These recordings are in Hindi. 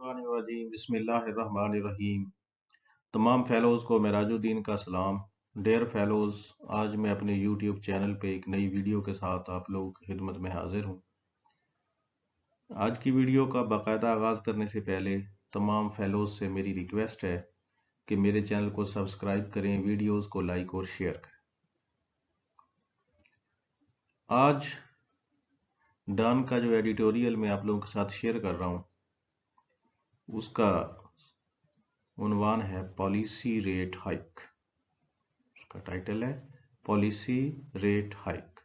बिस्मिल्लाहिर्रहमानिर्रहीम बिस्मिल्लाहिर्रहमानिर्रहीम। तमाम फेलोज़ को मेराजुद्दीन का सलाम। डेयर फेलोज़, आज मैं अपने यूट्यूब चैनल पे एक नई वीडियो के साथ आप लोगों की खिदमत में हाजिर हूँ। आज की वीडियो का बाकायदा आगाज़ करने से पहले तमाम फेलोज़ से मेरी रिक्वेस्ट है कि मेरे चैनल को सब्सक्राइब करें, वीडियोज़ को लाइक और शेयर करें। आज डॉन का जो एडिटोरियल मैं आप लोगों के साथ शेयर कर रहा हूँ उसका उन्वान है पॉलिसी रेट हाइक। उसका टाइटल है पॉलिसी रेट हाइक।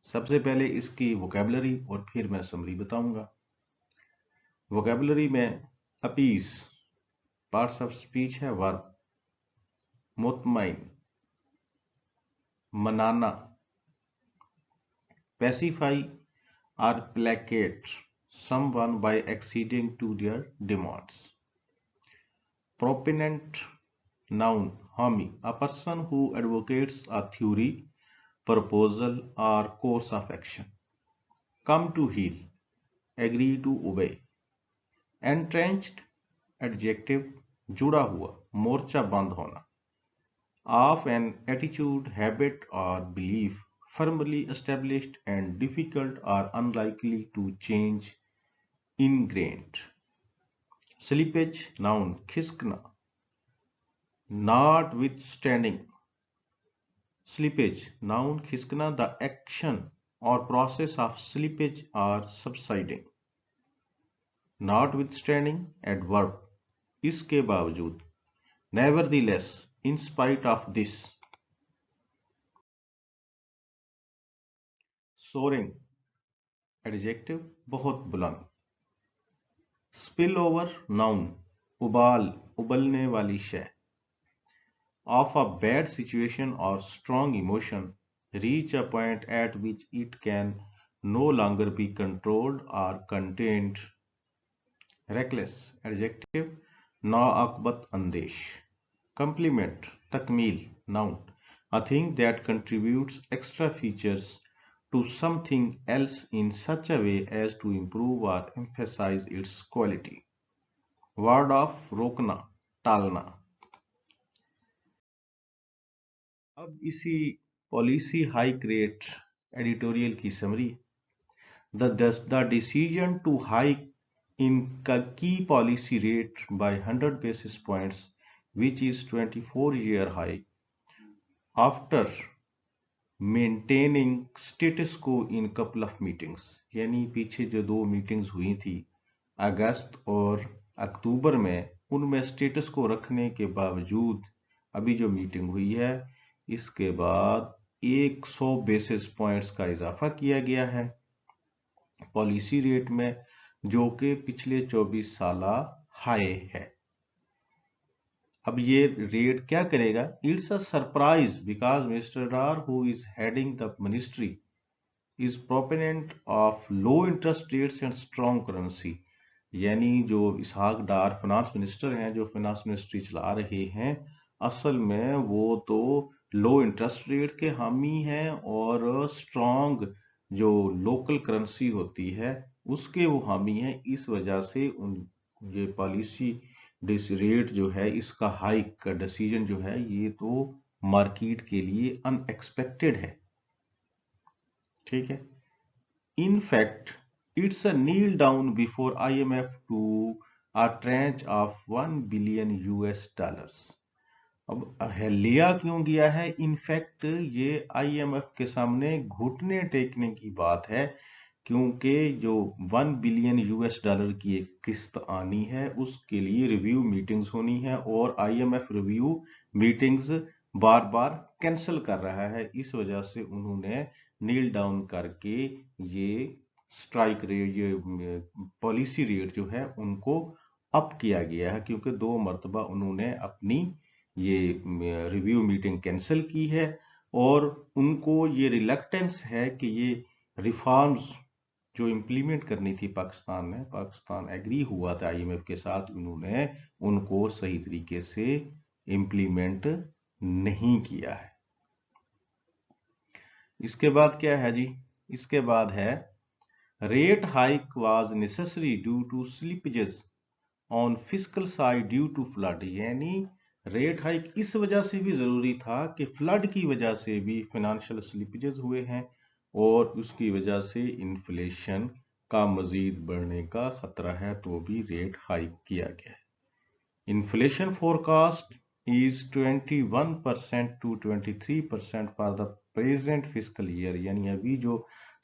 सबसे पहले इसकी वोकैबुलरी और फिर मैं समरी बताऊंगा। वोकैबुलरी में अपीज, पार्ट्स ऑफ स्पीच है वर्ब, मुतमईन, मनाना, पैसिफाई और placket someone by acceding to their demands. Proponent noun हामी, a person who advocates a theory, proposal or course of action. Come to heel, agree to obey. Entrenched adjective, जुड़ा हुआ, मोर्चा बंद होना। ऑफ एन एटीट्यूड, हैबिट और belief firmly established and difficult or unlikely to change, ingrained. Slippage noun खिसकना, notwithstanding. Slippage noun खिसकना, the action or process of slippage or subsiding. Notwithstanding adverb, इसके बावजूद, nevertheless, in spite of this. Soaring adjective, बहुत बुलंद। स्पिल ओवर नाउन उबाल, उबलने वाली शय। ऑफ अ बैड सिचुएशन और strong emotion, reach a point at which it can no longer be controlled और कंटेन्ड। रेकलेस एडजेक्टिव, नाअक्बत अंदेश। कंप्लीमेंट तकमील noun, a thing that contributes extra features to something else in such a way as to improve or emphasize its quality. Word of रोकना, टालना। अब इसी पॉलिसी हाइक रेट एडिटोरियल की summary. The decision to hike in key policy rate by 100 basis points, which is 24-year high, after maintaining status को इन कपल ऑफ मीटिंग्स, यानी पीछे जो 2 मीटिंग्स हुई थी अगस्त और अक्टूबर में, उनमें स्टेटस को रखने के बावजूद अभी जो मीटिंग हुई है इसके बाद 100 बेसिस पॉइंट्स का इजाफा किया गया है पॉलिसी रेट में, जो कि पिछले 24 साल हाई है। अब ये रेट क्या करेगा? It's a surprise because mister Dar who is heading the ministry is proponent of low interest rates and strong currency. यानी जो इसहाक डार फाइनेंस मिनिस्टर हैं, जो फाइनेंस मिनिस्ट्री चला रहे हैं, असल में वो तो लो इंटरेस्ट रेट के हामी हैं और स्ट्रॉन्ग जो लोकल करेंसी होती है उसके वो हामी हैं। इस वजह से उन ये पॉलिसी रेट जो है, इसका हाइक का डिसीजन जो है, ये तो मार्केट के लिए अनएक्सपेक्टेड है। ठीक है। In fact it's a kneel down before IMF to a tranche of $1 billion. अब लिया क्यों गया है? इनफैक्ट ये IMF के सामने घुटने टेकने की बात है, क्योंकि जो $1 बिलियन की एक किस्त आनी है उसके लिए रिव्यू मीटिंग्स होनी है और IMF रिव्यू मीटिंग्स बार बार कैंसिल कर रहा है। इस वजह से उन्होंने नील डाउन करके ये स्ट्राइक रेट, ये पॉलिसी रेट जो है उनको अप किया गया है, क्योंकि 2 मरतबा उन्होंने अपनी ये रिव्यू मीटिंग कैंसिल की है और उनको ये रिलक्टेंस है कि ये रिफॉर्म्स जो इम्प्लीमेंट करनी थी पाकिस्तान में, पाकिस्तान एग्री हुआ था IMF के साथ, उन्होंने उनको सही तरीके से इम्प्लीमेंट नहीं किया है। इसके बाद क्या है जी? इसके बाद है rate hike was necessary due to slippages on fiscal side due to flood, यानी रेट हाइक इस वजह से भी जरूरी था कि फ्लड की वजह से भी फाइनेंशियल स्लिपेजेस हुए हैं और उसकी वजह से इन्फ्लेशन का मजीद बढ़ने का खतरा है, तो भी रेट हाइक किया गया है। Inflation forecast is 21% to 23% for the present fiscal year, यानी अभी जो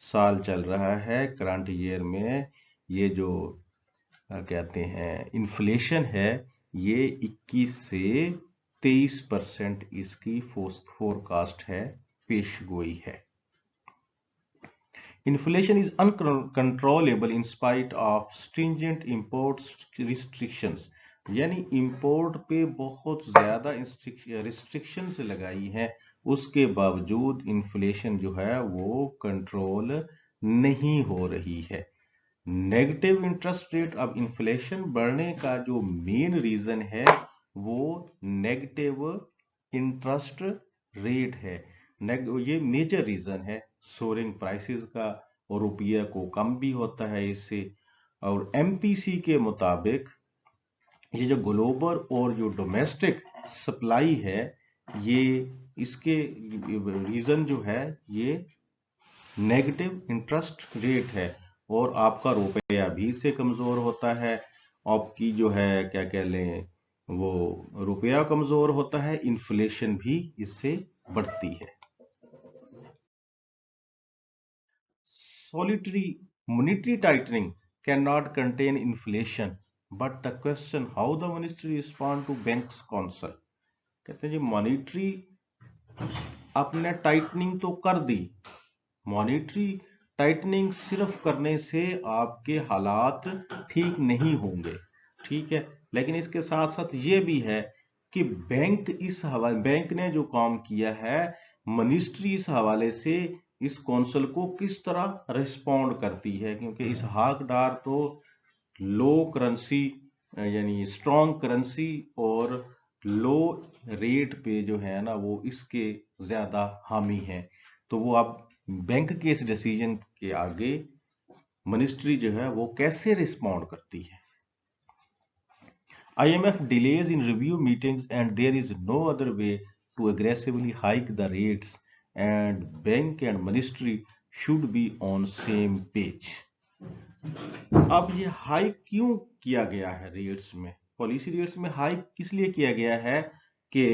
साल चल रहा है करंट ईयर में, ये जो कहते हैं इन्फ्लेशन है, ये 21 से 23% इसकी फोरकास्ट है, पेशगोई है। Inflation is uncontrollable in spite of stringent import restrictions, यानी इंपोर्ट पे बहुत ज्यादा रिस्ट्रिक्शंस लगाई हैं, उसके बावजूद इन्फ्लेशन जो है वो कंट्रोल नहीं हो रही है। नेगेटिव इंटरेस्ट रेट, अब इन्फ्लेशन बढ़ने का जो मेन रीजन है वो नेगेटिव इंटरेस्ट रेट है, ये मेजर रीजन है सोरिंग प्राइसेस का, और रुपया को कम भी होता है इससे। और एमपीसी के मुताबिक ये जो ग्लोबल और जो डोमेस्टिक सप्लाई है, ये इसके रीजन जो है ये नेगेटिव इंटरेस्ट रेट है, और आपका रुपया भी इससे कमजोर होता है, आपकी जो है क्या कह लें वो रुपया कमजोर होता है, इन्फ्लेशन भी इससे बढ़ती है। Solitary monetary tightening cannot contain inflation, but the question how the ministry respond to banks council, कहते हैं जी मॉनिटरी आपने टाइटनिंग तो कर दी, मॉनिटरी टाइटनिंग सिर्फ करने से आपके हालात ठीक नहीं होंगे, ठीक है, लेकिन इसके साथ साथ ये भी है कि बैंक ने जो काम किया है, मिनिस्ट्री इस हवाले से इस कौंसिल को किस तरह रिस्पॉन्ड करती है, क्योंकि इस हकदार तो लो करेंसी यानी स्ट्रॉन्ग करेंसी और लो रेट पे जो है ना वो इसके ज्यादा हामी है, तो वो अब बैंक के इस डिसीजन के आगे मिनिस्ट्री जो है वो कैसे रिस्पॉन्ड करती है। IMF delays in review meetings and there is no other way to aggressively hike the rates and bank and ministry should be on same page। अब ये हाइक क्यों किया गया है रेट्स में, पॉलिसी रेट्स में हाइक किस लिए किया गया है कि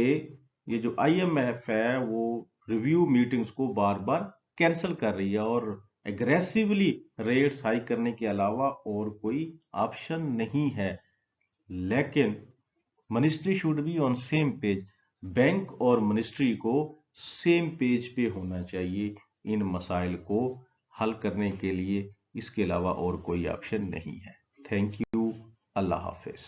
ये जो IMF है वो रिव्यू मीटिंग्स को बार बार कैंसिल कर रही है और एग्रेसिवली रेट्स हाइक करने के अलावा और कोई ऑप्शन नहीं है, लेकिन ministry should be on same page, bank और मिनिस्ट्री को सेम पेज पे होना चाहिए इन मसाइल को हल करने के लिए, इसके अलावा और कोई ऑप्शन नहीं है। Thank you, Allah Hafiz.